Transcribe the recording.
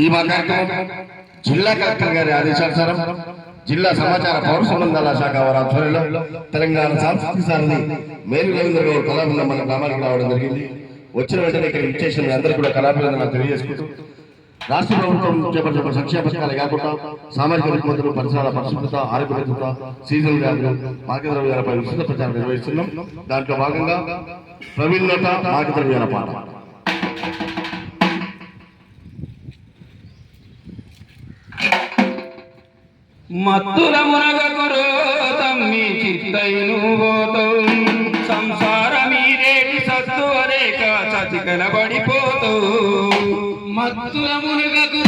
ఈ మా కార్యక్రమం జిల్లా కలెక్టర్ గారి ఆదేశానుసారం జిల్లా సమాచార పౌర సంబంధాల శాఖ వారి ఆధ్వర్యంలో తెలంగాణ సాంస్కృతిక సారథి మేలు రవీంద్ర గౌడ్ కళాబృందం మన గ్రామానికి రావడం జరిగింది. వచ్చిన వెంటనే ఇక్కడ ఇచ్చేసిన అందరూ కూడా కళాభినందనలు తెలియజేసుకుంటూ రాష్ట్ర ప్రభుత్వం చేపట్టిన సంక్షేమ పథకాలు కాకుండా సామాజిక రుగ్మతలు, పరిసరాల పరిశుభ్రత, ఆరోగ్య భద్రత, సీజన్ వ్యాధులు, మార్కెట్ ద్రవ్యాలపై విస్తృత ప్రచారం నిర్వహిస్తున్నాం. దాంట్లో భాగంగా ప్రవీణత మార్కెట్ ద్రవ్యాల పాట. మత్తుల మునగకురో తమ్మి చిత్తైను పోతావు, సంసార మీరేటి సత్తువరేక చతికల పడిపోతావు. మత్తుల మునగకు